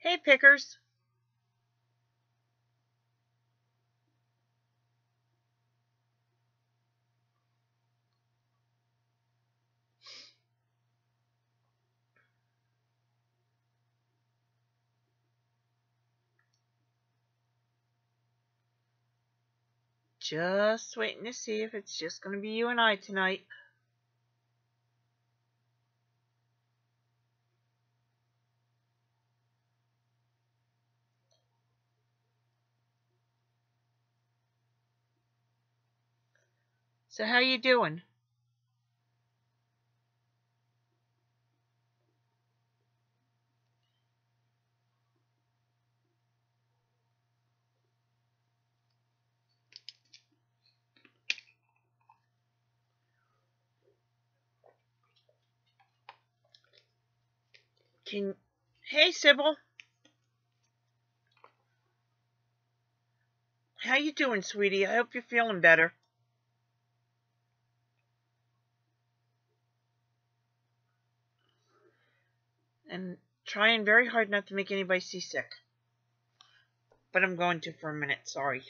Hey, Pickers. Just waiting to see if it's just going to be you and I tonight. So how you doing? Hey, Sybil. How you doing, sweetie? I hope you're feeling better. And trying very hard not to make anybody seasick. But I'm going to for a minute, sorry.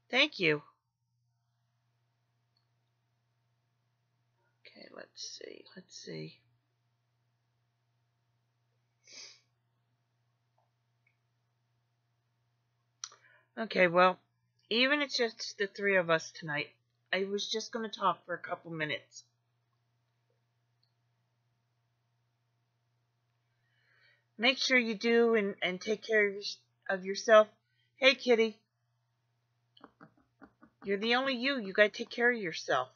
Thank you. Okay, let's see. Okay, well, even it's just the three of us tonight, I was just going to talk for a couple minutes. Make sure you do and take care of yourself. Hey, kitty. You're the only you. You gotta take care of yourself.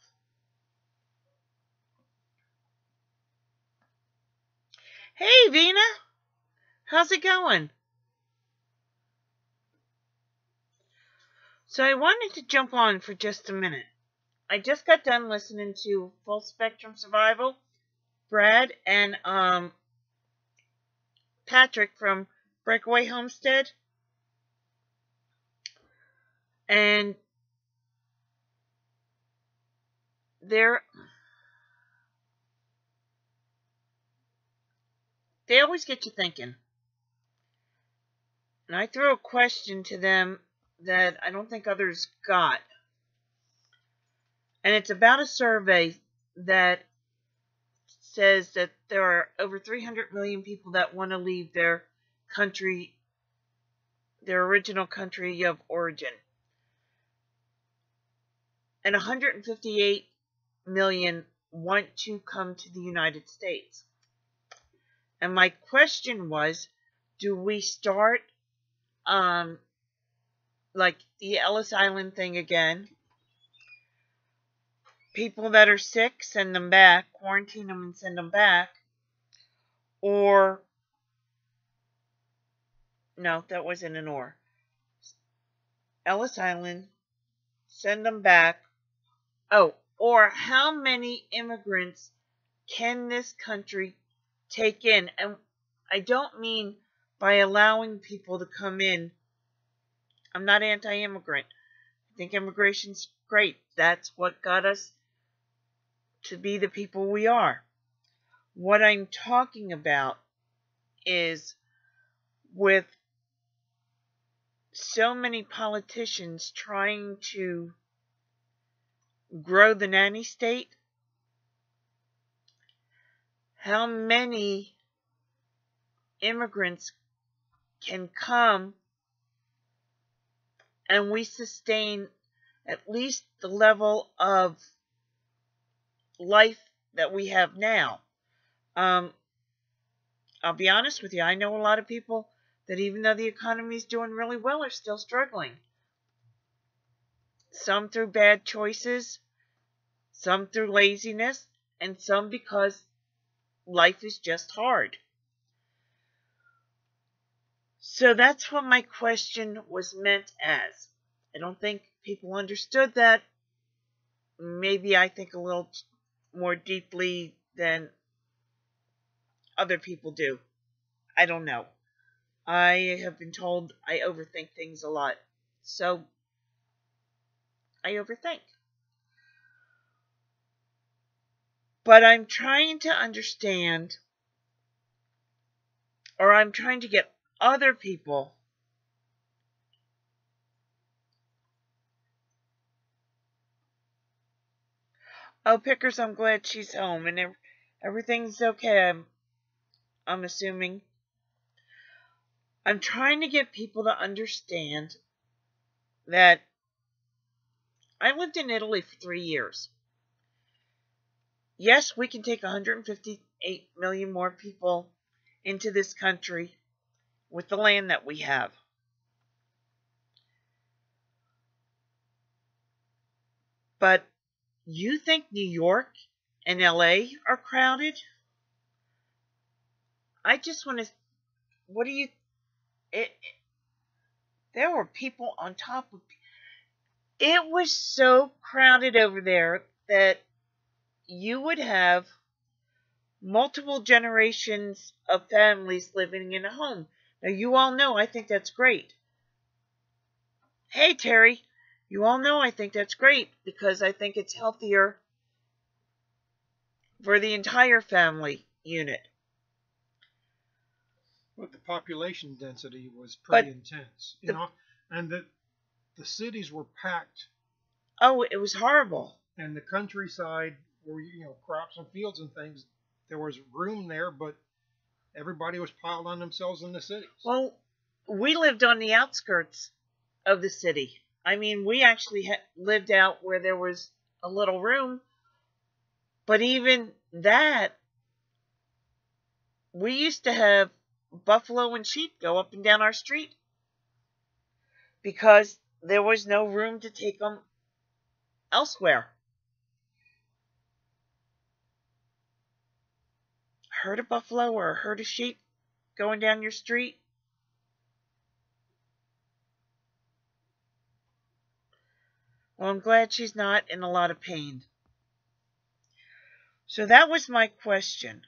Hey, Vina. How's it going? So I wanted to jump on for just a minute. I just got done listening to Full Spectrum Survival, Brad and Patrick from Breakaway Homestead. And they always get you thinking. And I threw a question to them that I don't think others got. And it's about a survey that says that there are over 300 million people that want to leave their country, their original country of origin. And 158 million want to come to the United States. And my question was, do we start like the Ellis Island thing again? People that are sick, send them back, quarantine them and send them back. Or, no, that wasn't an or. Ellis Island, send them back. Oh, or how many immigrants can this country take in? And I don't mean by allowing people to come in. I'm not anti-immigrant. I think immigration's great. That's what got us to be the people we are. What I'm talking about is with so many politicians trying to grow the nanny state, how many immigrants can come and we sustain at least the level of life that we have now. I'll be honest with you, I know a lot of people that even though the economy is doing really well are still struggling. Some through bad choices, some through laziness, and some because life is just hard. So that's what my question was meant as. I don't think people understood that. Maybe I think a little more deeply than other people do. I don't know. I have been told I overthink things a lot. So, I overthink. But I'm trying to understand, or I'm trying to get other people Oh, Pickers, I'm glad she's home and everything's okay. I'm assuming. I'm trying to get people to understand that I lived in Italy for 3 years. Yes, we can take 158 million more people into this country with the land that we have. But you think New York and LA are crowded? I just want to. What do you. There were people on top of. It was so crowded over there that you would have multiple generations of families living in a home. Now, you all know I think that's great. Hey, Terry, you all know I think that's great because I think it's healthier for the entire family unit. But the population density was pretty intense, and the cities were packed. Oh, it was horrible. And the countryside, where crops and fields and things, there was room there, but everybody was piled on themselves in the cities. Well, we lived on the outskirts of the city. I mean, we actually lived out where there was a little room, but even that, we used to have buffalo and sheep go up and down our street because there was no room to take them elsewhere. Herd of buffalo or a herd of sheep going down your street? Well, I'm glad she's not in a lot of pain. So that was my question.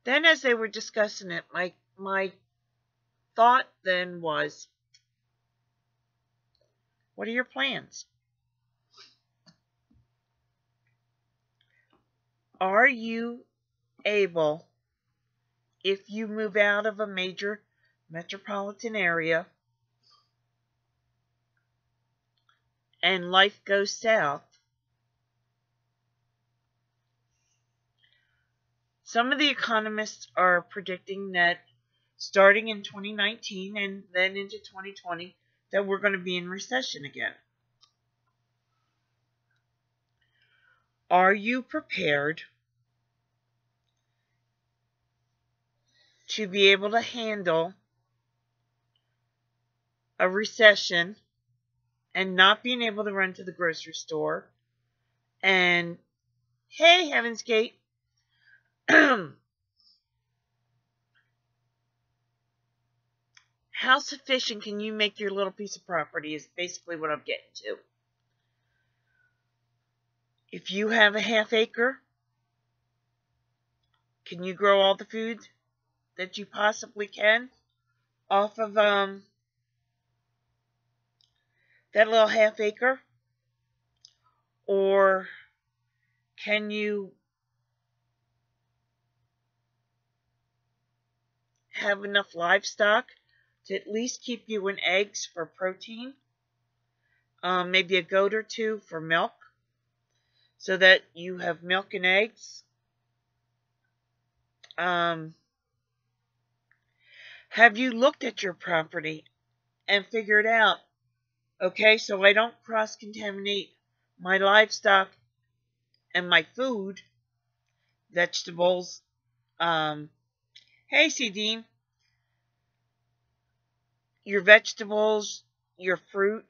Then as they were discussing it, my thought then was, what are your plans? Are you able, if you move out of a major metropolitan area and life goes south, some of the economists are predicting that starting in 2019 and then into 2020, that we're going to be in recession again. Are you prepared to be able to handle a recession and not being able to run to the grocery store? And hey, Heaven's Gate, how sufficient can you make your little piece of property is basically what I'm getting to. If you have a half acre, can you grow all the food that you possibly can off of that little half acre? Or can you have enough livestock to at least keep you in eggs for protein? Maybe a goat or two for milk, so that you have milk and eggs. Have you looked at your property and figured out, okay, so I don't cross-contaminate my livestock and my food, vegetables. Hey, C-Dean, your vegetables, your fruit.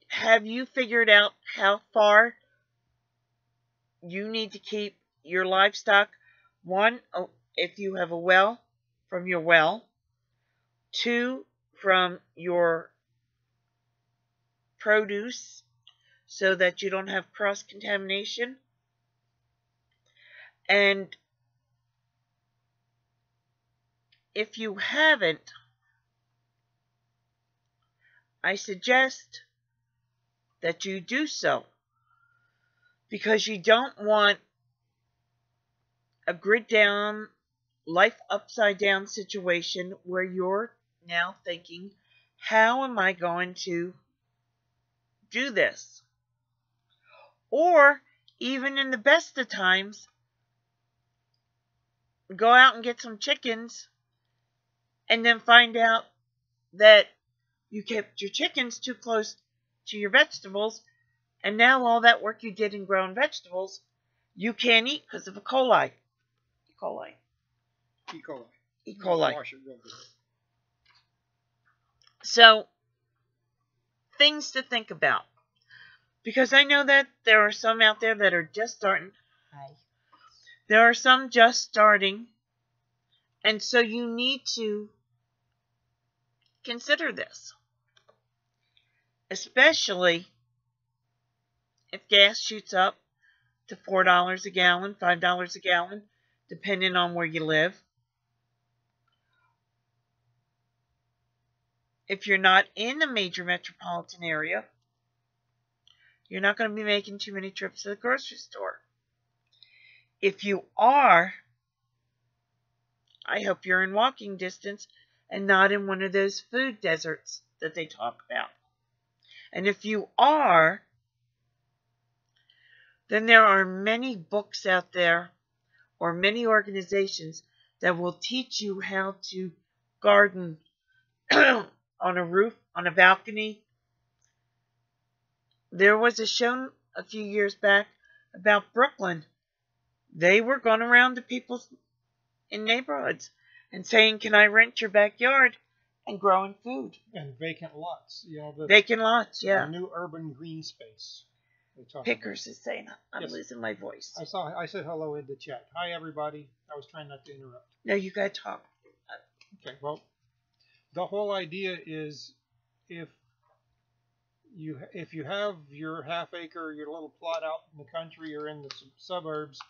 Have you figured out how far you need to keep your livestock? One, if you have a well, from your well. Two, from your produce, so that you don't have cross-contamination. And if you haven't, I suggest that you do so, because you don't want a grid down, life upside down situation where you're now thinking, how am I going to do this? Or even in the best of times, go out and get some chickens and then find out that you kept your chickens too close to your vegetables, and now all that work you did in growing vegetables, you can't eat because of E. coli. E. coli. E. coli. E. coli. Wash it real good. So, things to think about. Because I know that there are some out there that are just starting. Hi. There are some just starting. And so you need to consider this. Especially if gas shoots up to $4 a gallon, $5 a gallon, depending on where you live. If you're not in a major metropolitan area, you're not going to be making too many trips to the grocery store. If you are, I hope you're in walking distance and not in one of those food deserts that they talk about. And if you are, then there are many books out there or many organizations that will teach you how to garden on a roof, on a balcony. There was a show a few years back about Brooklyn. They were going around to people in neighborhoods and saying, can I rent your backyard and growing food? And vacant lots. You know, Vacant lots, yeah. The new urban green space. Pickers is saying, I'm losing my voice. I said hello in the chat. Hi, everybody. I was trying not to interrupt. No, you got to talk. Okay, well, the whole idea is if you have your half acre, your little plot out in the country or in the suburbs,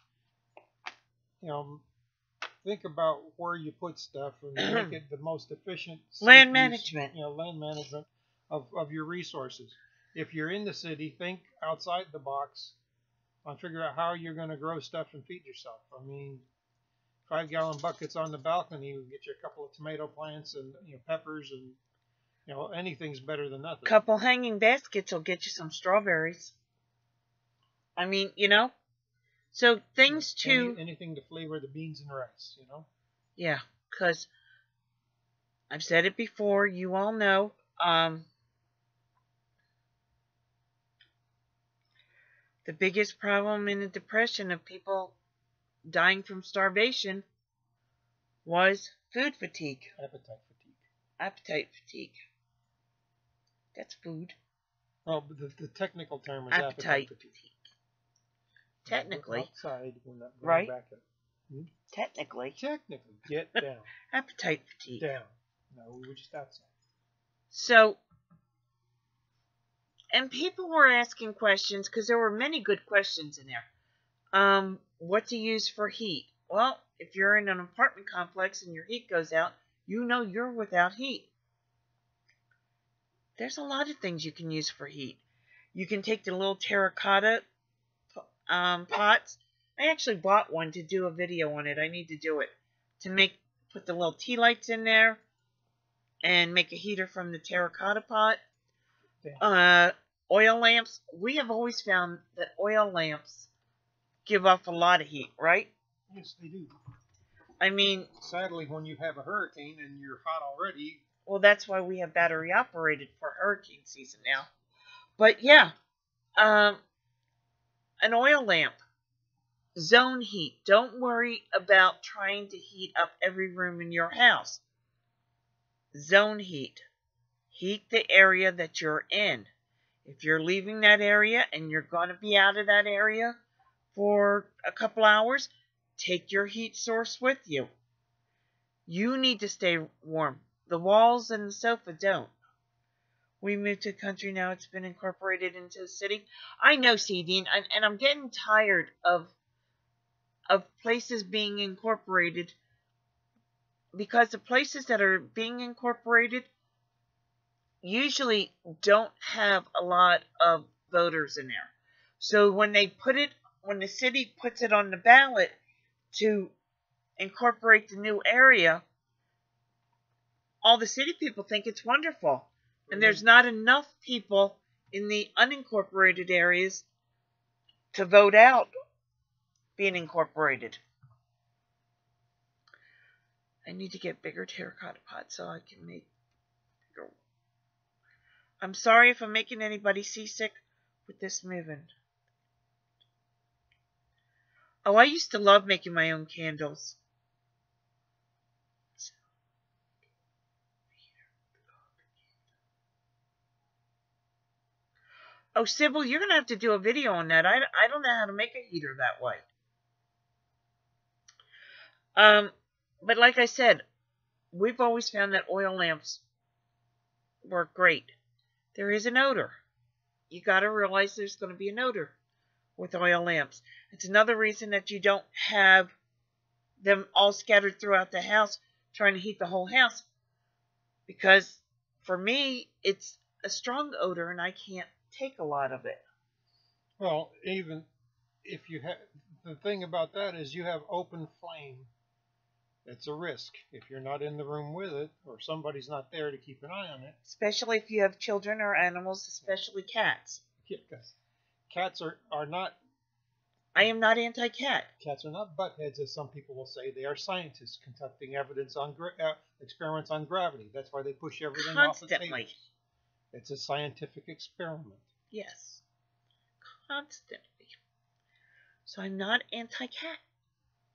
think about where you put stuff and make it the most efficient land management. Land management of your resources. If you're in the city, think outside the box and figure out how you're going to grow stuff and feed yourself. I mean, 5-gallon buckets on the balcony will get you a couple of tomato plants and peppers, and anything's better than nothing. Couple hanging baskets will get you some strawberries. I mean, so things to anything to flavor the beans and rice, Yeah, because I've said it before. You all know. The biggest problem in the Depression of people dying from starvation was food fatigue. Appetite fatigue. Appetite fatigue. That's food. Well, the technical term is appetite fatigue. Technically. Outside, we're not going right? Back up. Technically. Get down. Appetite fatigue. Down. No, we were just outside. So, and people were asking questions, because there were many good questions in there. What to use for heat? Well, if you're in an apartment complex and your heat goes out, you're without heat. There's a lot of things you can use for heat. You can take the little terracotta pots. I actually bought one to do a video on it. I need to do it. Put the little tea lights in there and make a heater from the terracotta pot. Yeah. Oil lamps. We have always found that oil lamps give off a lot of heat, right? Yes, they do. I mean, sadly, when you have a hurricane and you're hot already. Well, that's why we have battery operated for hurricane season now. But yeah, an oil lamp. Zone heat. Don't worry about trying to heat up every room in your house. Zone heat. Heat the area that you're in. If you're leaving that area and you're going to be out of that area for a couple hours, take your heat source with you. You need to stay warm. The walls and the sofa don't. We moved to the country now. It's been incorporated into the city. I know, CD, and I'm getting tired of places being incorporated because the places that are being incorporated usually don't have a lot of voters in there. So when the city puts it on the ballot to incorporate the new area, all the city people think it's wonderful. And there's not enough people in the unincorporated areas to vote out being incorporated. I need to get bigger terracotta pots so I can make bigger. I'm sorry if I'm making anybody seasick with this moving. Oh, I used to love making my own candles. Oh, Sybil, you're going to have to do a video on that. I don't know how to make a heater that way. But like I said, we've always found that oil lamps work great. There is an odor. You got to realize there's going to be an odor with oil lamps. It's another reason that you don't have them all scattered throughout the house trying to heat the whole house. Because for me, it's a strong odor and I can't take a lot of it. Well, even if you have, the thing about that is you have open flame. It's a risk if you're not in the room with it or somebody's not there to keep an eye on it. Especially if you have children or animals, especially cats. Yeah, because cats are not... I am not anti-cat. Cats are not buttheads, as some people will say. They are scientists conducting experiments on gravity. That's why they push everything off the table. It's a scientific experiment. Yes. Constantly. So I'm not anti-cat.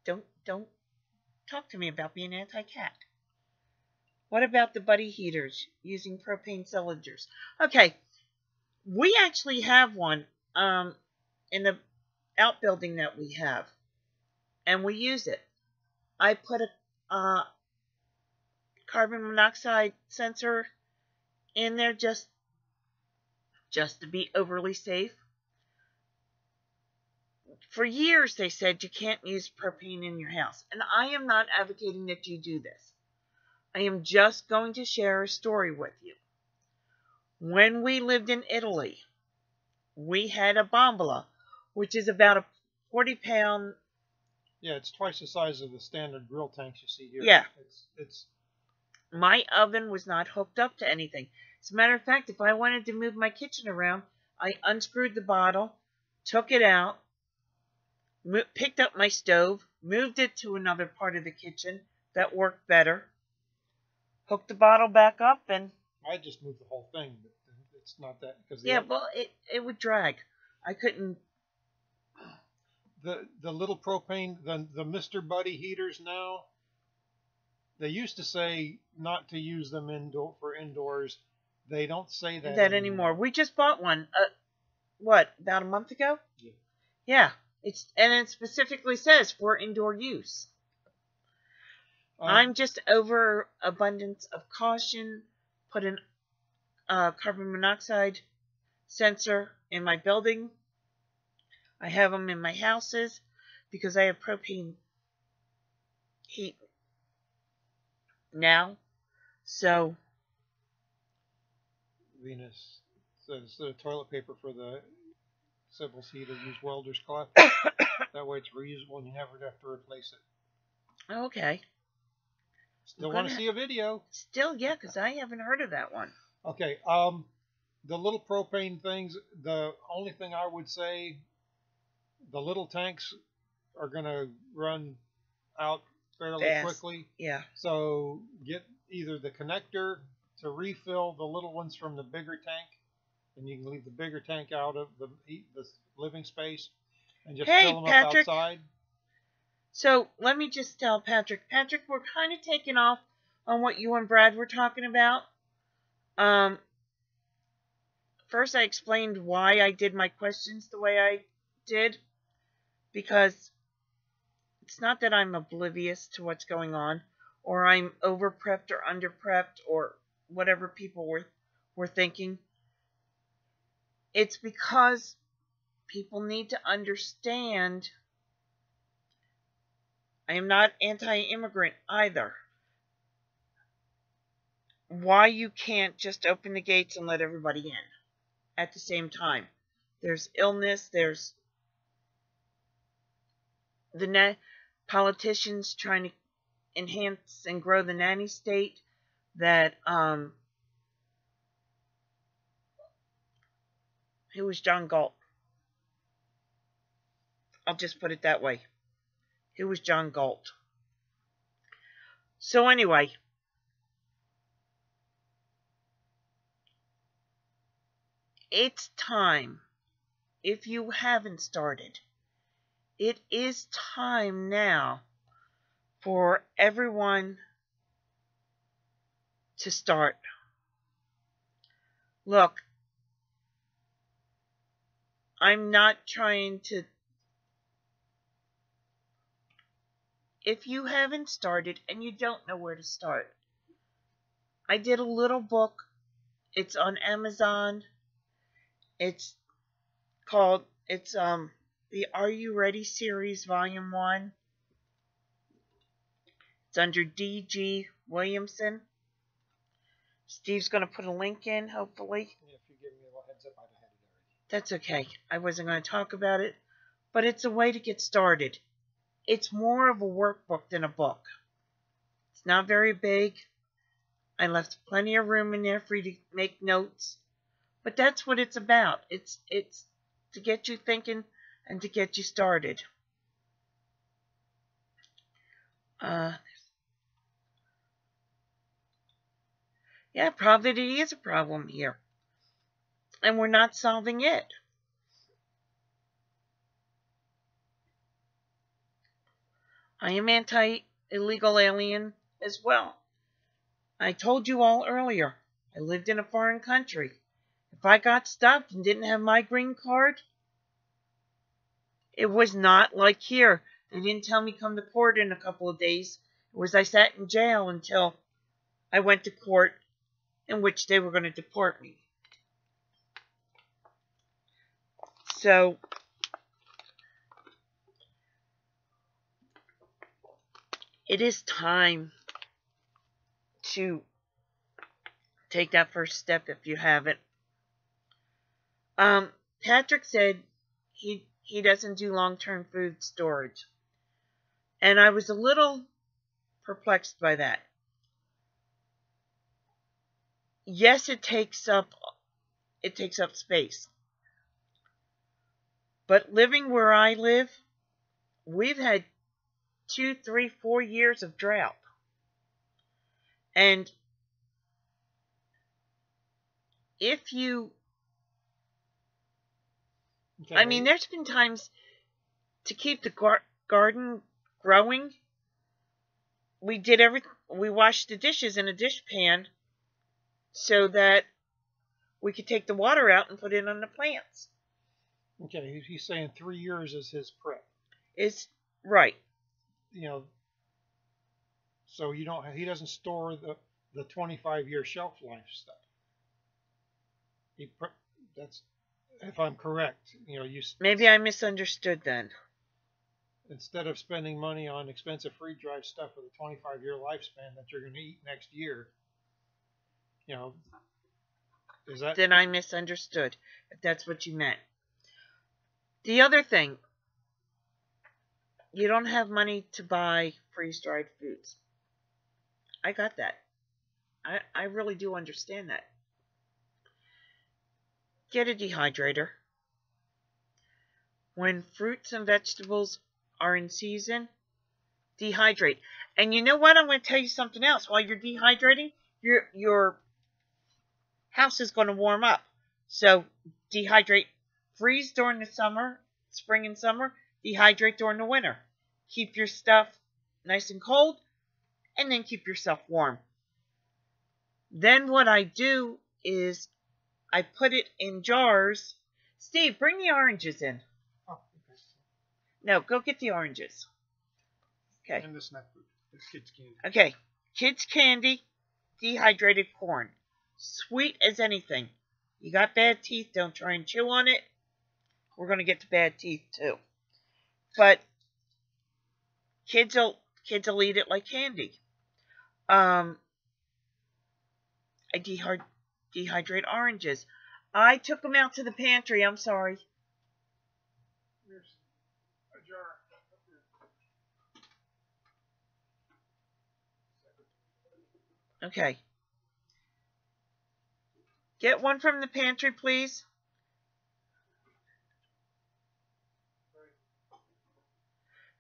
Don't talk to me about being anti-cat. What about the buddy heaters using propane cylinders? Okay. We actually have one in the outbuilding that we have. And we use it. I put a carbon monoxide sensor in there just to be overly safe. For years they said you can't use propane in your house, and I am not advocating that you do this. I am just going to share a story with you. When we lived in Italy, we had a bombola, which is about a 40-pound... Yeah, it's twice the size of the standard grill tanks you see here. Yeah. It's My oven was not hooked up to anything. As a matter of fact, if I wanted to move my kitchen around, I unscrewed the bottle, took it out, picked up my stove, moved it to another part of the kitchen that worked better, hooked the bottle back up, and... I just moved the whole thing, but it's not that... Yeah, well, it would drag. I couldn't... The little propane, the Mr. Buddy heaters now, they used to say not to use them for indoors. They don't say that anymore. We just bought one, about a month ago? Yeah. Yeah. It specifically says for indoor use. I'm just over abundance of caution. Put an carbon monoxide sensor in my building. I have them in my houses because I have propane heat now. So Venus says the toilet paper for the Sybil's heater use welder's cloth. That way it's reusable and you never have to replace it. Okay. Still want to see a video? Still, yeah, because I haven't heard of that one. Okay. The little propane things, the only thing I would say, the little tanks are going to run out fairly quickly. Yeah. So get either the connector to refill the little ones from the bigger tank, and you can leave the bigger tank out of the living space and just fill them up outside. So let me just tell Patrick, we're kind of taking off on what you and Brad were talking about. First I explained why I did my questions the way I did, because it's not that I'm oblivious to what's going on, or I'm over-prepped or under-prepped, or whatever people were thinking. It's because people need to understand I am not anti-immigrant either. why you can't just open the gates and let everybody in at the same time. There's illness, there's the politicians trying to enhance and grow the nanny state that who was John Galt? I'll just put it that way. Who was John Galt? So anyway, it's time. If you haven't started, it is time now for everyone to start. Look, I'm not trying to... If you haven't started and you don't know where to start, I did a little book. It's on Amazon. It's called, the Are You Ready series, Volume 1. It's under D.G. Williamson. Steve's going to put a link in, hopefully. If you give me a little heads up, I'd have had it already. That's okay. I wasn't going to talk about it, but it's a way to get started. It's more of a workbook than a book. It's not very big. I left plenty of room in there for you to make notes. But that's what it's about. It's to get you thinking and to get you started. Yeah, poverty is a problem here. And we're not solving it. I am anti-illegal alien as well. I told you all earlier, I lived in a foreign country. If I got stopped and didn't have my green card, it was not like here. They didn't tell me come to court in a couple of days. It was I sat in jail until I went to court in which they were going to deport me. So, it is time to take that first step if you haven't. Patrick said he doesn't do long-term food storage. And I was a little perplexed by that. Yes, it takes up space. But living where I live, we've had 2, 3, 4 years of drought. And if you... Okay. I mean, there's been times to keep the garden growing. We did everything. We washed the dishes in a dish pan so that we could take the water out and put it on the plants. Okay, he's saying 3 years is his prep. It's right. You know, so he doesn't store the 25-year shelf life stuff. That's, if I'm correct, you know, maybe I misunderstood then. Instead of spending money on expensive freeze-dried stuff with a 25-year lifespan that you're going to eat next year, you know, is that... Then I misunderstood, if that's what you meant. The other thing, you don't have money to buy freeze-dried foods. I got that. I really do understand that. Get a dehydrator. When fruits and vegetables are in season, dehydrate. And you know what? I'm going to tell you something else. While you're dehydrating, your house is going to warm up. So dehydrate. Freeze during the summer, spring and summer. Dehydrate during the winter. Keep your stuff nice and cold, and then keep yourself warm. Then what I do is I put it in jars. Steve, bring the oranges in. Oh, okay. No, go get the oranges. Okay. And the snack food. It's kids' candy. Okay. Kids' candy, dehydrated corn. Sweet as anything. You got bad teeth, don't try and chew on it. We're going to get to bad teeth too. But kids will eat it like candy. I dehydrate oranges. I took them out to the pantry. I'm sorry. Here's a jar. Okay. Get one from the pantry, please.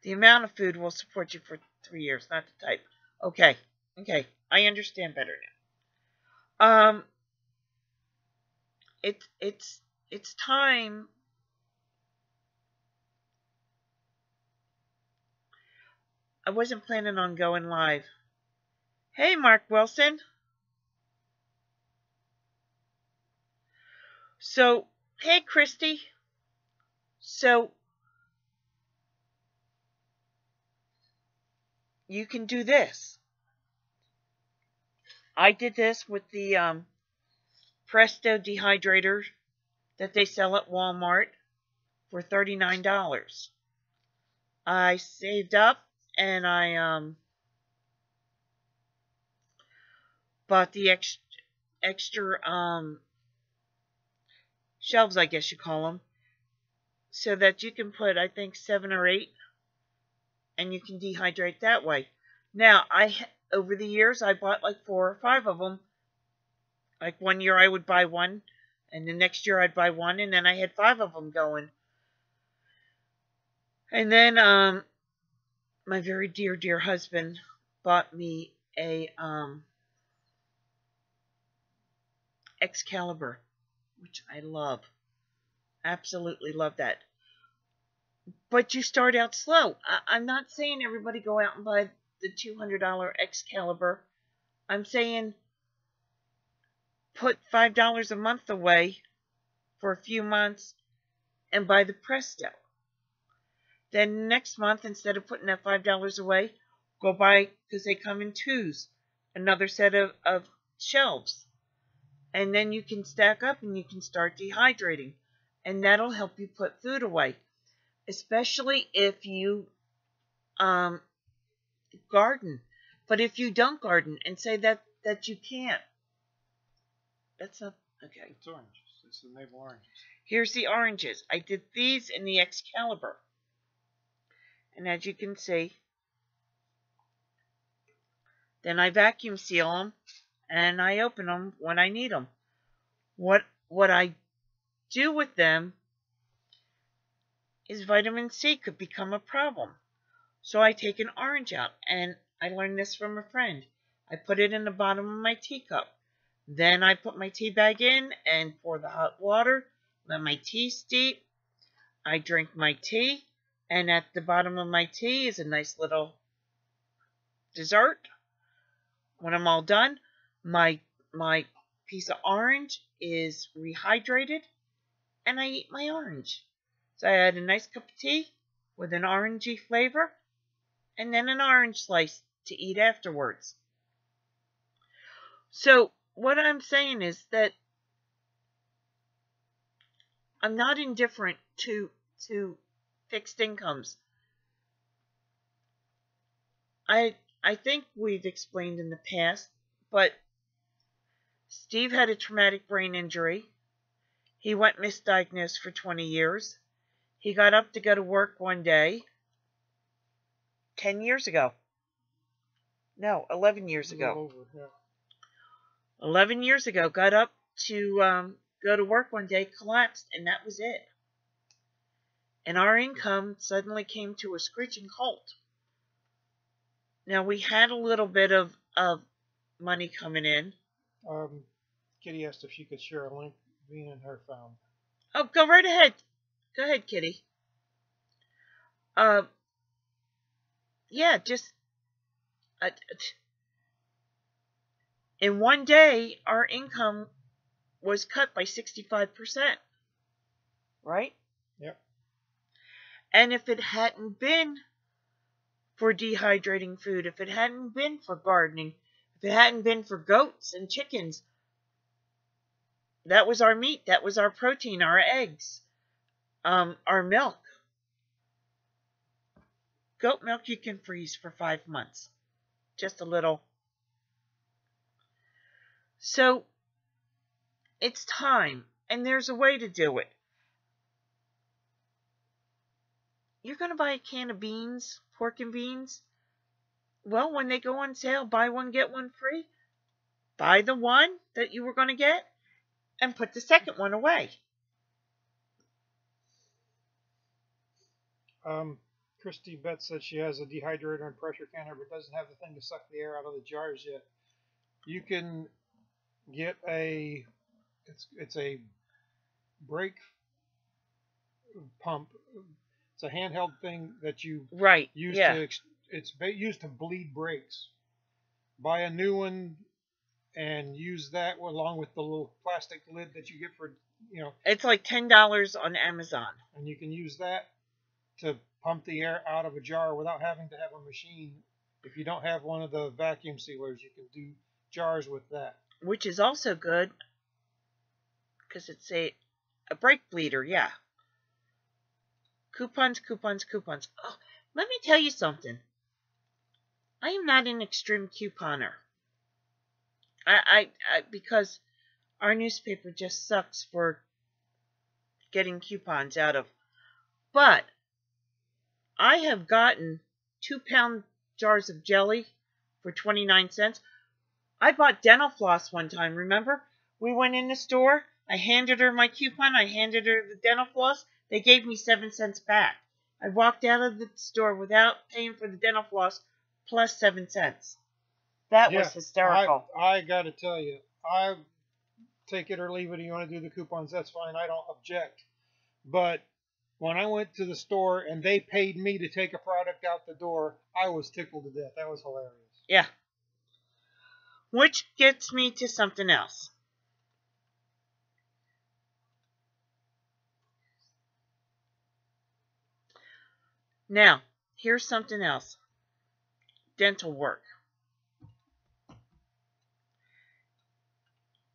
The amount of food will support you for 3 years, not the type. Okay. Okay. I understand better now. It's time. I wasn't planning on going live. Hey, Mark Wilson. So, hey, Christy. So, you can do this. I did this with the Presto dehydrator that they sell at Walmart for $39. I saved up and I bought the extra shelves, I guess you call them, so that you can put, I think, 7 or 8, and you can dehydrate that way. Now, over the years, I bought like 4 or 5 of them. Like one year I would buy one, and the next year I'd buy one, and then I had 5 of them going. And then my very dear, dear husband bought me a Excalibur, which I love. Absolutely love that. But you start out slow. I'm not saying everybody go out and buy the $200 Excalibur. I'm saying put $5 a month away for a few months and buy the Presto. Then next month, instead of putting that $5 away, go buy, because they come in 2s, another set of shelves. And then you can stack up and you can start dehydrating. And that'll help you put food away. Especially if you garden. But if you don't garden and say that you can't. That's not, okay. It's oranges. It's the navel oranges. Here's the oranges. I did these in the Excalibur. And as you can see, then I vacuum seal them and I open them when I need them. What I do with them is vitamin C could become a problem. So I take an orange out, and I learned this from a friend. I put it in the bottom of my teacup. Then I put my tea bag in and pour the hot water, let my tea steep. I drink my tea, and at the bottom of my tea is a nice little dessert. When I'm all done, my piece of orange is rehydrated, and I eat my orange. So I had a nice cup of tea with an orangey flavor, and then an orange slice to eat afterwards. So what I'm saying is that I'm not indifferent to fixed incomes. I think we've explained in the past, but Steve had a traumatic brain injury. He went misdiagnosed for 20 years. He got up to go to work one day 10 years ago. No, 11 years ago. 11 years ago, got up to go to work one day, collapsed, and that was it. And our income suddenly came to a screeching halt. Now, we had a little bit of money coming in. Kitty asked if she could share a link Vina and her found. Oh, go right ahead. Go ahead, Kitty. Yeah, just in one day, our income was cut by 65%. Right? Yep. And if it hadn't been for dehydrating food, if it hadn't been for gardening, if it hadn't been for goats and chickens, that was our meat, that was our protein, our eggs, our milk. Goat milk you can freeze for 5 months. Just a little. So it's time, and there's a way to do it. You're going to buy a can of beans, pork and beans. Well, when they go on sale, buy one, get one free. Buy the one that you were going to get and put the second one away. Christy Betts said she has a dehydrator and pressure canner, but doesn't have the thing to suck the air out of the jars yet. You can get it's a brake pump. It's a handheld thing that you use to it's used to bleed brakes. Buy a new one and use that along with the little plastic lid that you get for It's like $10 on Amazon. And you can use that to pump the air out of a jar without having to have a machine. If you don't have one of the vacuum sealers, you can do jars with that. Which is also good because it's a brake bleeder, yeah. Coupons. Oh, let me tell you something. I am not an extreme couponer. I because our newspaper just sucks for getting coupons out of. But I have gotten 2-pound jars of jelly for 29 cents. I bought dental floss one time, remember? We went in the store. I handed her my coupon. I handed her the dental floss. They gave me 7 cents back. I walked out of the store without paying for the dental floss plus 7 cents. That was hysterical. I got to tell you, I take it or leave it. You want to do the coupons, that's fine. I don't object. But when I went to the store and they paid me to take a product out the door, I was tickled to death. That was hilarious. Yeah. Which gets me to something else. Now, here's something else. Dental work.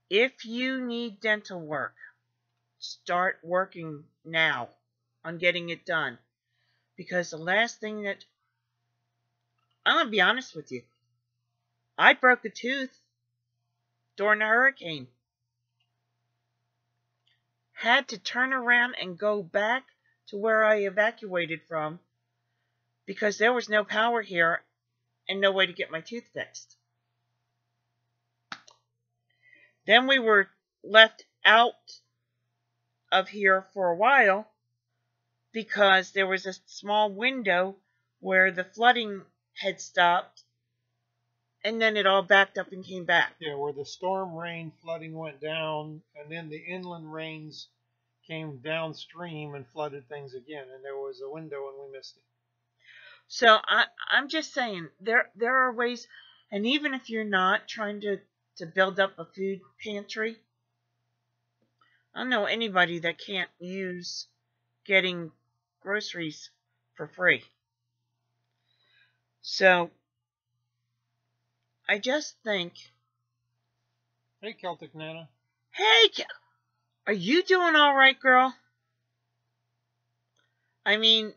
If you need dental work, start working now on getting it done. Because the last thing that... I'm going to be honest with you. I broke a tooth during a hurricane. Had to turn around and go back to where I evacuated from because there was no power here and no way to get my tooth fixed. Then we were left out of here for a while because there was a small window where the flooding had stopped and then it all backed up and came back. Yeah, where the storm rain flooding went down and then the inland rains came downstream and flooded things again, and there was a window and we missed it. So I'm just saying there are ways, and even if you're not trying to build up a food pantry, I don't know anybody that can't use getting groceries for free. So I just think... Hey, Celtic Nana. Hey, are you doing all right, girl? I mean,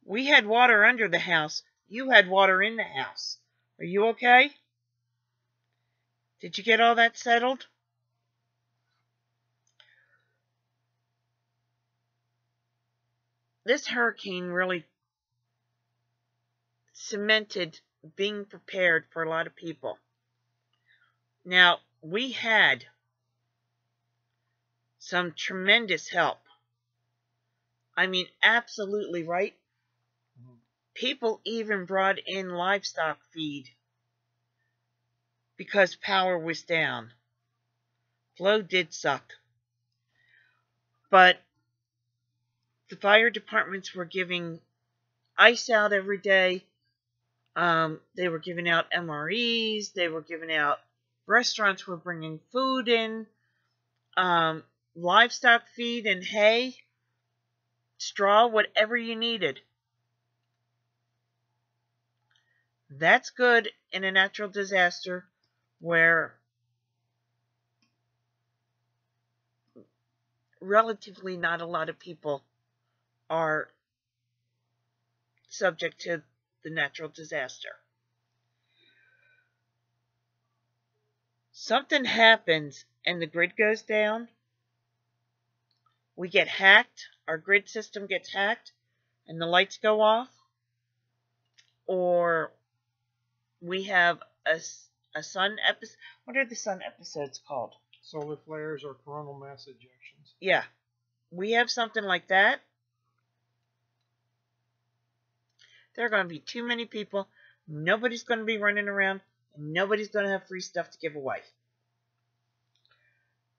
we had water under the house. You had water in the house. Are you okay? Did you get all that settled? This hurricane really cemented being prepared for a lot of people. Now, we had some tremendous help. I mean, absolutely, right? People even brought in livestock feed because power was down. Flow did suck. But the fire departments were giving ice out every day. They were giving out MREs. They were giving out... Restaurants were bringing food in. Livestock feed and hay. Straw, whatever you needed. That's good in a natural disaster where relatively not a lot of people are subject to the natural disaster. something happens and the grid goes down, we get hacked, our grid system gets hacked, and the lights go off, or we have a sun episode. What are the sun episodes called? Solar flares or coronal mass ejections. Yeah. We have something like that. There are going to be too many people. Nobody's going to be running around. And nobody's going to have free stuff to give away.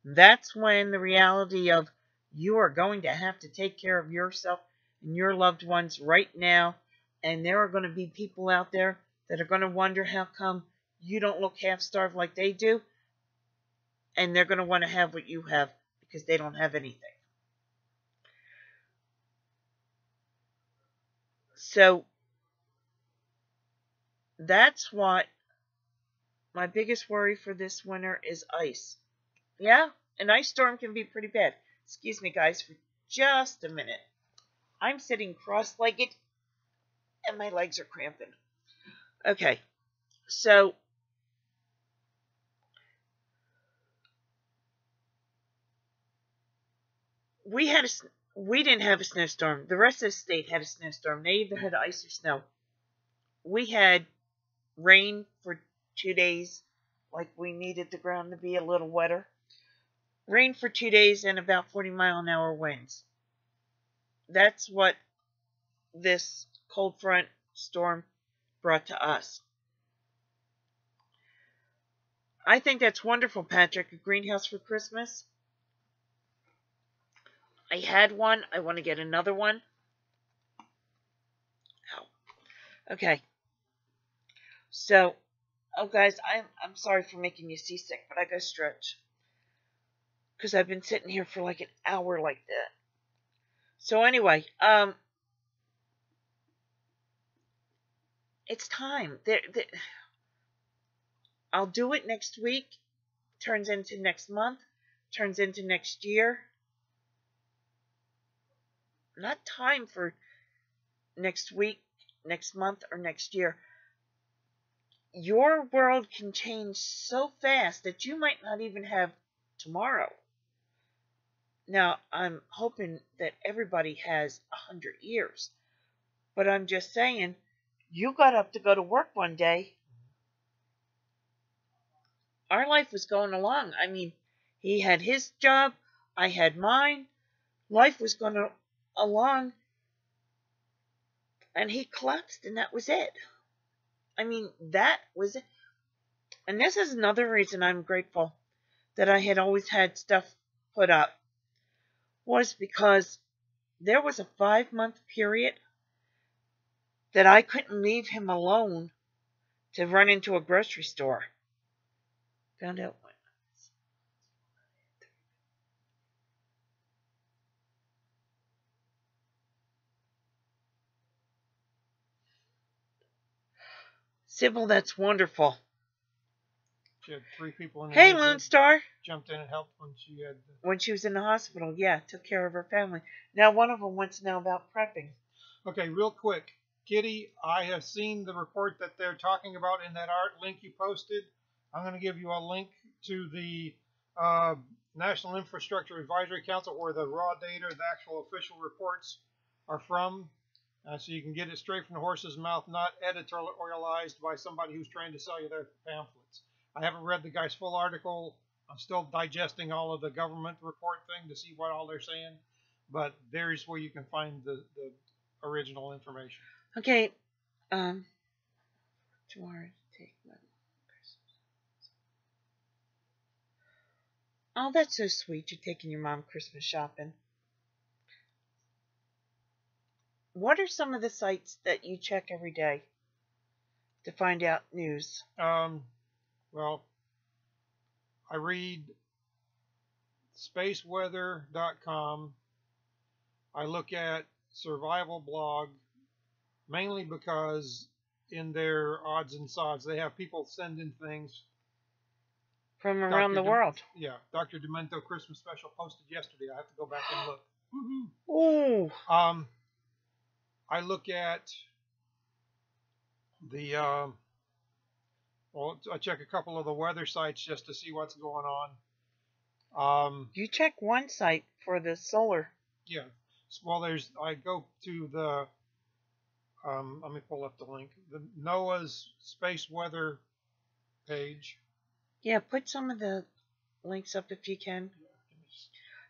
That's when the reality of you are going to have to take care of yourself and your loved ones right now. And there are going to be people out there that are going to wonder how come you don't look half-starved like they do. And they're going to want to have what you have because they don't have anything. So that's what my biggest worry for this winter is ice. Yeah, an ice storm can be pretty bad. Excuse me, guys, for just a minute. I'm sitting cross-legged and my legs are cramping. Okay, so we didn't have a snowstorm. The rest of the state had a snowstorm. They either had ice or snow. We had rain for 2 days, like we needed the ground to be a little wetter. Rain for 2 days and about 40-mile-an-hour winds. That's what this cold front storm brought to us. I think that's wonderful, Patrick. A greenhouse for Christmas. I had one. I want to get another one. Ow. Okay. So, guys, I'm sorry for making you seasick, but I gotta stretch. Because I've been sitting here for like an hour like that. So anyway, it's time. I'll do it next week. Turns into next month. Turns into next year. Not time for next week, next month, or next year. Your world can change so fast that you might not even have tomorrow. Now, I'm hoping that everybody has 100 years. But I'm just saying, you got up to go to work one day. Our life was going along. I mean, he had his job. I had mine. Life was going along. And he collapsed, and that was it. I mean, that was it. And this is another reason I'm grateful that I had always had stuff put up. Was because there was a 5-month period that I couldn't leave him alone to run into a grocery store. Found out what. Sybil, that's wonderful. She had 3 people in the Hey, Lone Star. Jumped in and helped when she was in the hospital. Yeah, took care of her family. Now one of them wants to know about prepping. Okay, real quick, Kitty, I have seen the report that they're talking about in that art link you posted. I'm going to give you a link to the National Infrastructure Advisory Council where the raw data, the actual official reports are from. So you can get it straight from the horse's mouth, not editorialized by somebody who's trying to sell you their pamphlets. I haven't read the guy's full article. I'm still digesting all of the government report thing to see what all they're saying. But there's where you can find the original information. Okay. Tomorrow take my Christmas. Oh, that's so sweet. You're taking your mom Christmas shopping. What are some of the sites that you check every day to find out news? Well, I read spaceweather.com. I look at Survival Blog, mainly because in their odds and sods, they have people send in things from around the world. Yeah, Dr. Demento Christmas special posted yesterday. I have to go back and look. Ooh. I look at the Well, I check a couple of the weather sites just to see what's going on. You check one site for the solar. Yeah. Well, I go to the, let me pull up the link, the NOAA's space weather page. Yeah, put some of the links up if you can.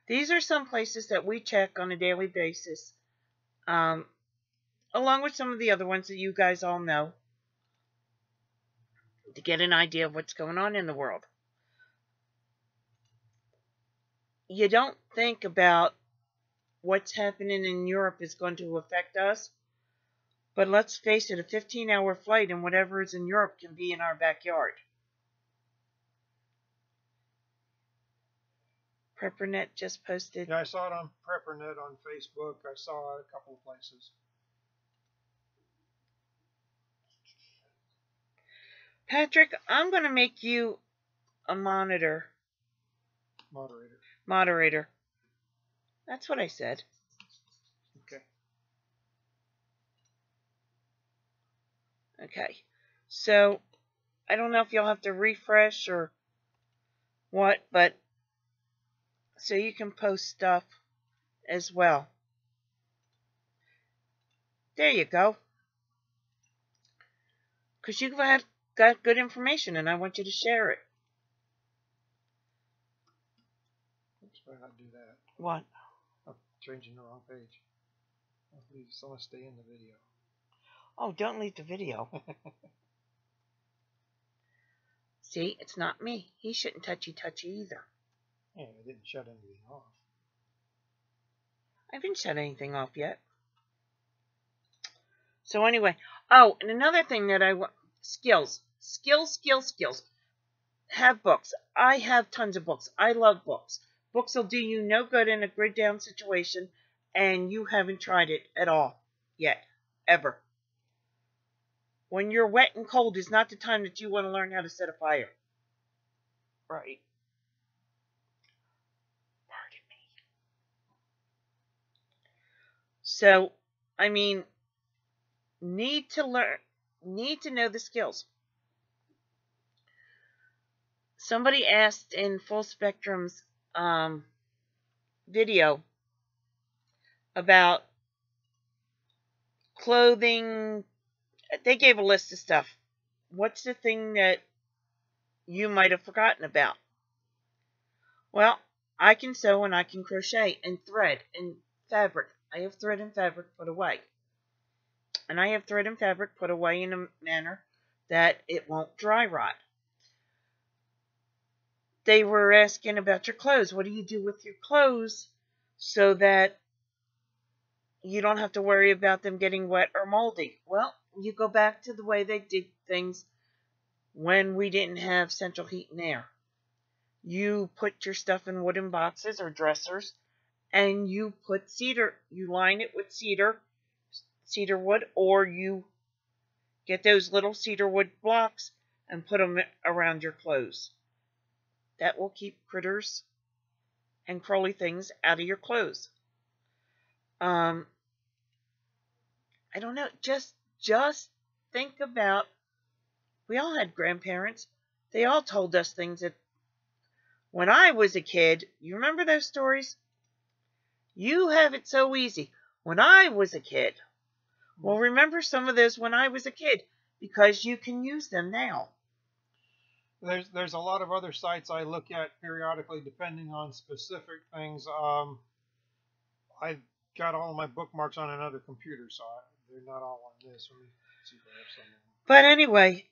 These are some places that we check on a daily basis, along with some of the other ones that you guys all know, to get an idea of what's going on in the world. You don't think about what's happening in Europe is going to affect us, but let's face it, a 15-hour flight and whatever is in Europe can be in our backyard. Preppernet just posted. Yeah, I saw it on Preppernet on Facebook. I saw it a couple of places. Patrick, I'm going to make you a moderator. That's what I said. Okay. Okay. So, I don't know if you'll have to refresh or what, but so you can post stuff as well. There you go. Because you've got good information and I want you to share it. Oops, why not do that? What? I'm changing the wrong page. I just want to stay in the video. Oh, don't leave the video. See, it's not me. He shouldn't touchy either. Yeah, I didn't shut anything off. I haven't shut anything off yet. So anyway, oh, and another thing that I want, skills. Have books. I have tons of books. I love books. Books will do you no good in a grid down situation, and you haven't tried it at all yet, ever. When you're wet and cold is not the time that you want to learn how to set a fire. Right. Pardon me. So, I mean, need to know the skills. Somebody asked in Full Spectrum's video about clothing. They gave a list of stuff. What's the thing that you might have forgotten about? Well, I can sew and I can crochet and thread and fabric. I have thread and fabric put away. And I have thread and fabric put away in a manner that it won't dry rot. They were asking about your clothes. What do you do with your clothes so that you don't have to worry about them getting wet or moldy? Well, you go back to the way they did things when we didn't have central heat and air. You put your stuff in wooden boxes or dressers, and you line it with cedar wood, or you get those little cedar wood blocks and put them around your clothes. That will keep critters and crawly things out of your clothes. I don't know, just think about, we all had grandparents. They all told us things that when I was a kid, you remember those stories? You have it so easy. When I was a kid. Well, remember some of those when I was a kid, because you can use them now. There's a lot of other sites I look at periodically depending on specific things. I've got all of my bookmarks on another computer, so they're not all on this. Let me see if I have some of them. But anyway,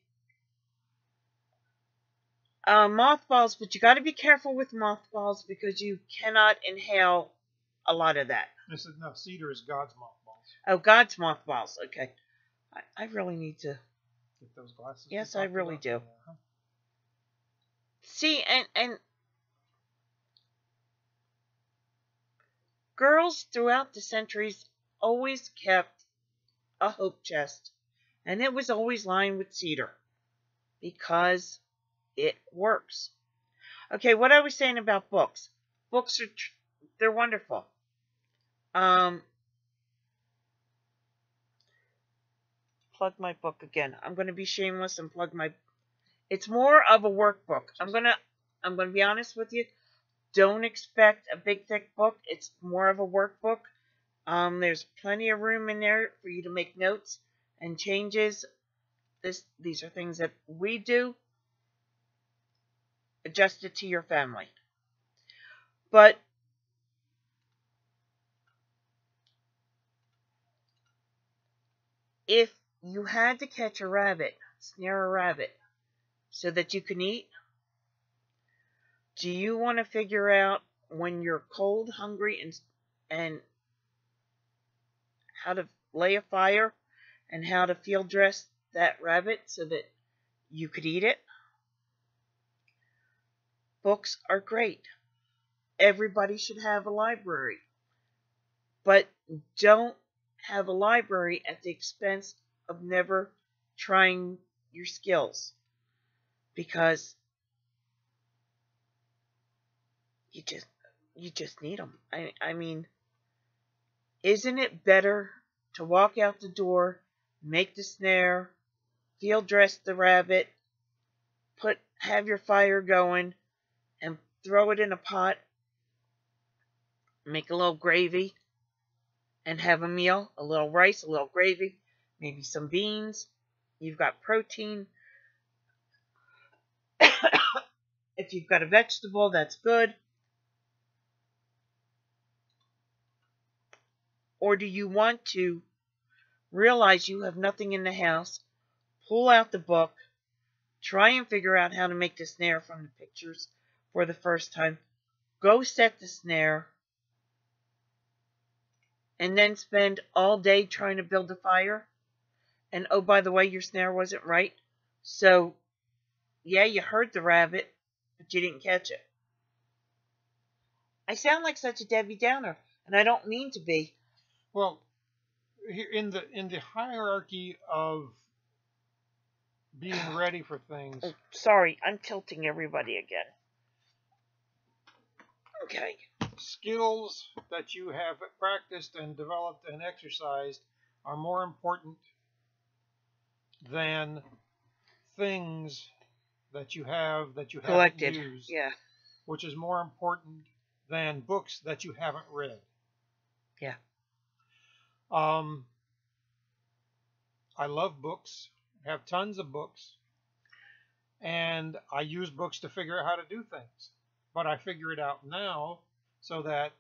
mothballs, but you got to be careful with mothballs because you cannot inhale a lot of that. Cedar is God's mothballs. Oh, God's mothballs. Okay. I really need to get those glasses. Yes, I really do. See, and girls throughout the centuries always kept a hope chest, and it was always lined with cedar because it works. Okay, what I was saying about books. Books they're wonderful. Plug my book again. I'm going to be shameless and plug my It's more of a workbook. I'm gonna be honest with you. Don't expect a big thick book. It's more of a workbook. There's plenty of room in there for you to make notes and changes. These are things that we do. Adjust it to your family. But if you had to catch a rabbit, snare a rabbit, so that you can eat, do you want to figure out when you're cold, hungry, and how to lay a fire and how to field dress that rabbit so that you could eat it? Books are great. Everybody should have a library. But don't have a library at the expense of never trying your skills, because you just need them. I mean, isn't it better to walk out the door, make the snare, field dress the rabbit, have your fire going, and throw it in a pot, make a little gravy, and have a meal, a little rice, a little gravy, maybe some beans. You've got protein. If you've got a vegetable, that's good. Or do you want to realize you have nothing in the house, pull out the book, try and figure out how to make the snare from the pictures for the first time, go set the snare, and then spend all day trying to build a fire? And oh, by the way, your snare wasn't right. So, yeah, you heard the rabbit, but you didn't catch it. I sound like such a Debbie Downer, and I don't mean to be. Well, here in the hierarchy of being ready for things. Oh, sorry, I'm tilting everybody again. Okay. Skills that you have practiced and developed and exercised are more important than things that you have Collected. haven't used. Yeah. Which is more important than books that you haven't read. Yeah. I love books. I have tons of books. And I use books to figure out how to do things. But I figure it out now so that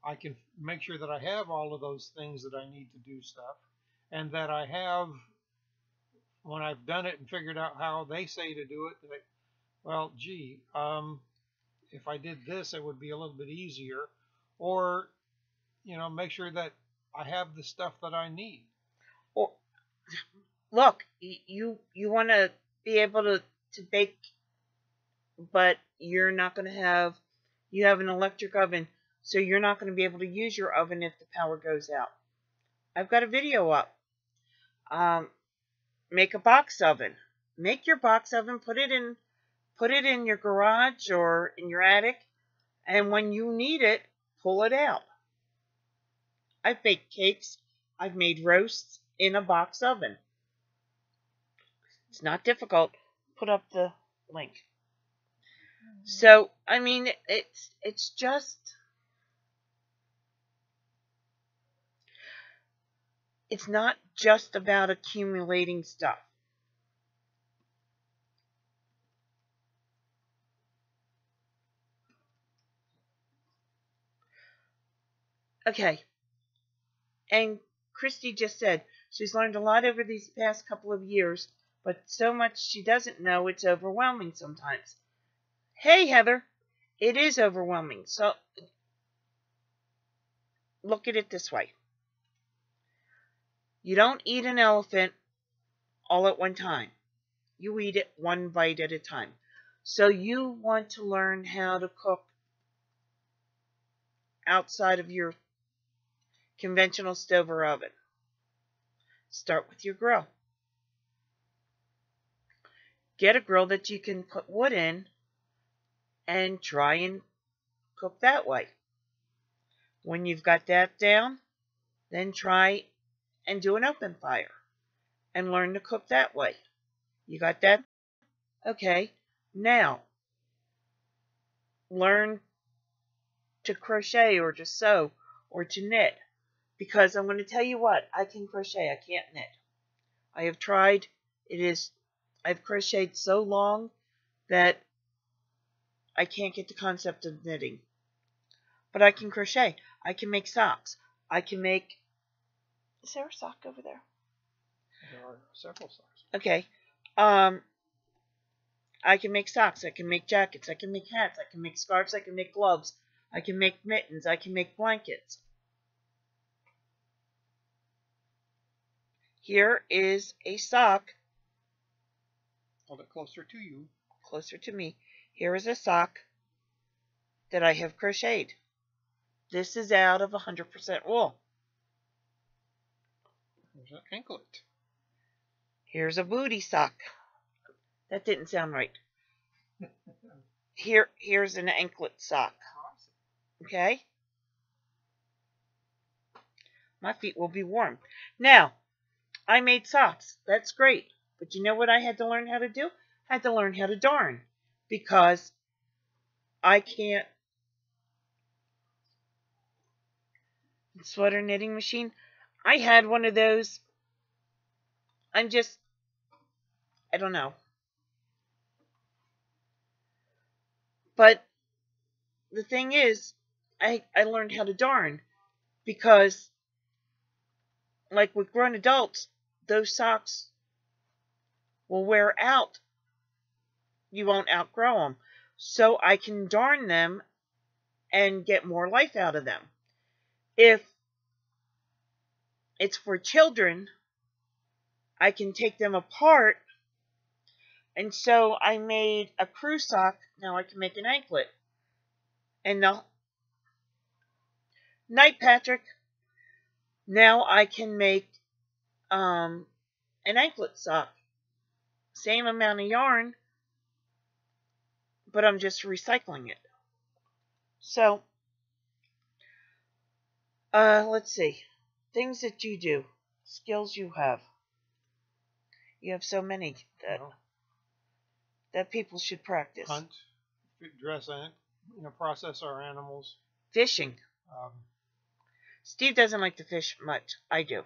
I can make sure that I have all of those things that I need to do stuff. And that I have, when I've done it and figured out how they say to do it, that, well, gee, if I did this, it would be a little bit easier. Or, make sure that I have the stuff that I need. Or, look, you want to be able to bake, but you're not going to have, you have an electric oven, so you're not going to be able to use your oven if the power goes out. I've got a video up. Make a box oven. Make your box oven, put it in your garage or in your attic, and when you need it, pull it out. I've baked cakes. I've made roasts in a box oven. It's not difficult. Put up the link. So, I mean, it's just, it's not just about accumulating stuff. Okay. And Christy just said she's learned a lot over these past couple of years, but so much she doesn't know it's overwhelming sometimes. Hey, Heather, it is overwhelming. So look at it this way. You don't eat an elephant all at one time. You eat it one bite at a time. So you want to learn how to cook outside of your conventional stove or oven. Start with your grill. Get a grill that you can put wood in and try and cook that way. When you've got that down, then try and do an open fire and learn to cook that way. You got that? Okay, now learn to crochet or to sew or to knit, because I'm going to tell you what, I can crochet, I can't knit. I have tried. I've crocheted so long that I can't get the concept of knitting. But I can crochet. I can make socks. I can make... Is there a sock over there? There are several socks. Okay. I can make socks. I can make jackets. I can make hats. I can make scarves. I can make gloves. I can make mittens. I can make blankets. Here is a sock. Hold it closer to you. Closer to me. Here is a sock that I have crocheted. This is out of 100% wool. There's an anklet. Here's a booty sock. That didn't sound right. Here's an anklet sock. Okay? My feet will be warm. Now, I made socks. That's great. But you know what I had to learn how to do? I had to learn how to darn. Because I can't... Sweater knitting machine. I had one of those. I don't know. But the thing is, I learned how to darn because, like with grown adults, those socks will wear out. You won't outgrow them. So I can darn them and get more life out of them. If it's for children, I can take them apart. And so I made a crew sock. Now I can make an anklet. And the night, Patrick. Now I can make an anklet sock. Same amount of yarn, but I'm just recycling it. So, let's see. Things that you do. Skills you have. You have so many that people should practice. Hunt, dress, process our animals. Fishing. Steve doesn't like to fish much. I do.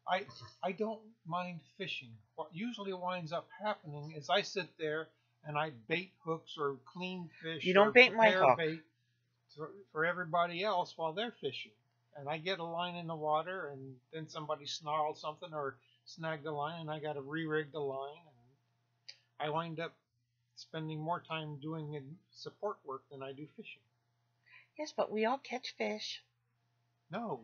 I don't mind fishing. What usually winds up happening is I sit there and I bait hooks or clean fish. You don't bait my hook. Bait for everybody else while they're fishing. And I get a line in the water and then somebody snarled something or snagged the line and I got to re-rig the line. And I wind up spending more time doing support work than I do fishing. Yes, but we all catch fish. No,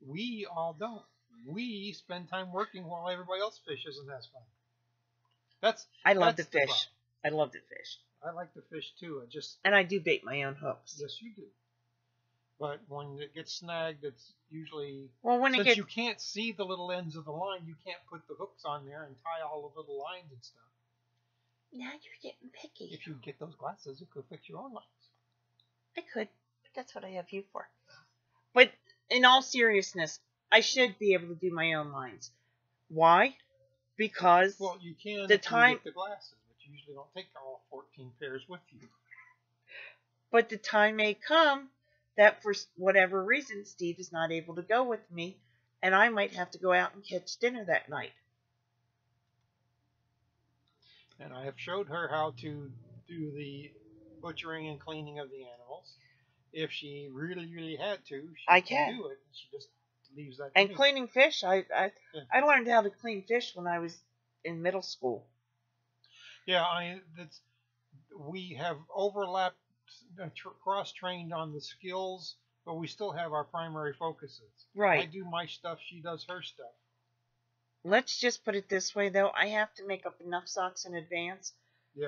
we all don't. We spend time working while everybody else fishes, and that's fun. I love to fish. I love to fish. I like to fish too. And I do bait my own hooks. Yes, you do. But when it gets snagged, it's usually since you can't see the little ends of the line, you can't put the hooks on there and tie all the little lines and stuff. Now you're getting picky. If you get those glasses, you could fix your own lines. I could, but that's what I have you for. But in all seriousness, I should be able to do my own lines. Why? Because you can you get the glasses, but you usually don't take all 14 pairs with you. But the time may come that for whatever reason Steve is not able to go with me, and I might have to go out and catch dinner that night. And I have showed her how to do the butchering and cleaning of the animals. If she really, really had to, she can do it. She just leaves that. And cleaning fish, I learned how to clean fish when I was in middle school. Yeah, we have overlapped, cross-trained on the skills, but we still have our primary focuses. Right. I do my stuff, she does her stuff. Let's just put it this way, though. I have to make up enough socks in advance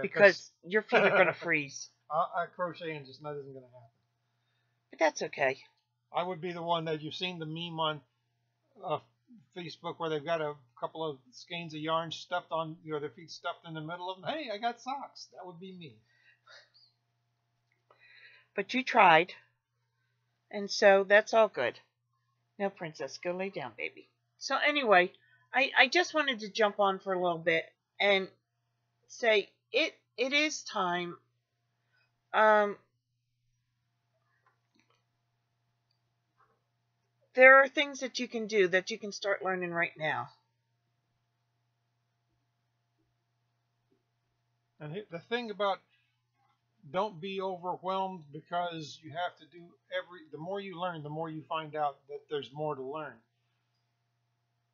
because your feet are going to freeze. I crochet and that isn't going to happen. But that's okay. I would be the one that you've seen the meme on Facebook where they've got a couple of skeins of yarn stuffed on, their feet stuffed in the middle of them. Hey, I got socks. That would be me. But you tried. And so that's all good. Now, Princess, go lay down, baby. So anyway, I just wanted to jump on for a little bit and say it is time. There are things that you can do that you can start learning right now. And the thing about, don't be overwhelmed, because you have to do the more you learn, the more you find out that there's more to learn.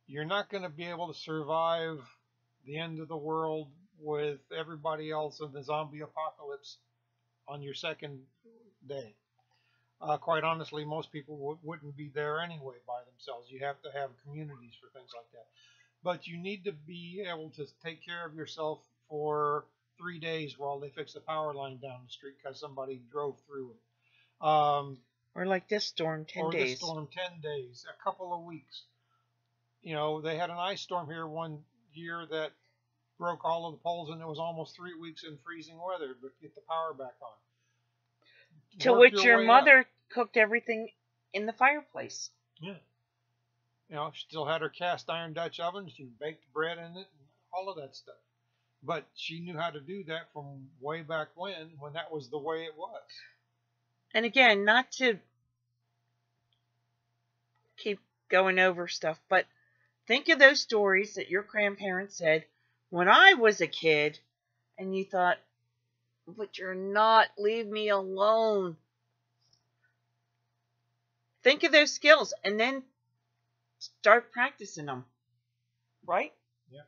You're not going to be able to survive the end of the world with everybody else in the zombie apocalypse on your second day. Quite honestly, most people wouldn't be there anyway by themselves. You have to have communities for things like that. But you need to be able to take care of yourself for 3 days while they fix the power line down the street because somebody drove through it. Or like this storm, 10 days. Or this storm, 10 days, a couple of weeks. You know, they had an ice storm here one year that broke all of the poles, and it was almost 3 weeks in freezing weather to get the power back on. To which your mother cooked everything in the fireplace. Yeah. You know, she still had her cast iron Dutch oven. She baked bread in it and all of that stuff. But she knew how to do that from way back when that was the way it was. And again, not to keep going over stuff, but think of those stories that your grandparents said when I was a kid, and you thought, but you're not, leave me alone. Think of those skills and then start practicing them. Right? Yeah.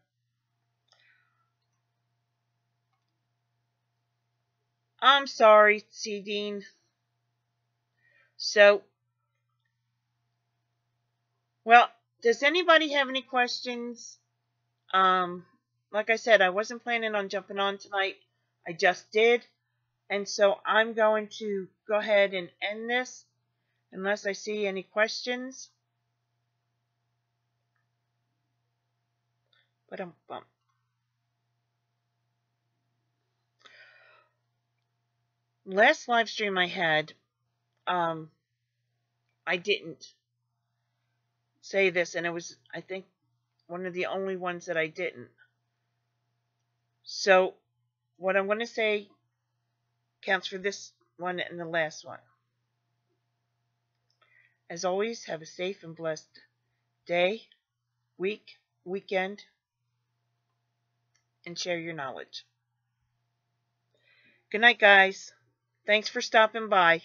I'm sorry, C. Dean. So, well, does anybody have any questions? Like I said, I wasn't planning on jumping on tonight. I just did. And so I'm going to go ahead and end this unless I see any questions. But last live stream I had, I didn't say this, and it was, I think, one of the only ones that I didn't. So what I'm going to say counts for this one and the last one. As always, have a safe and blessed day, week, weekend, and share your knowledge. Good night, guys. Thanks for stopping by.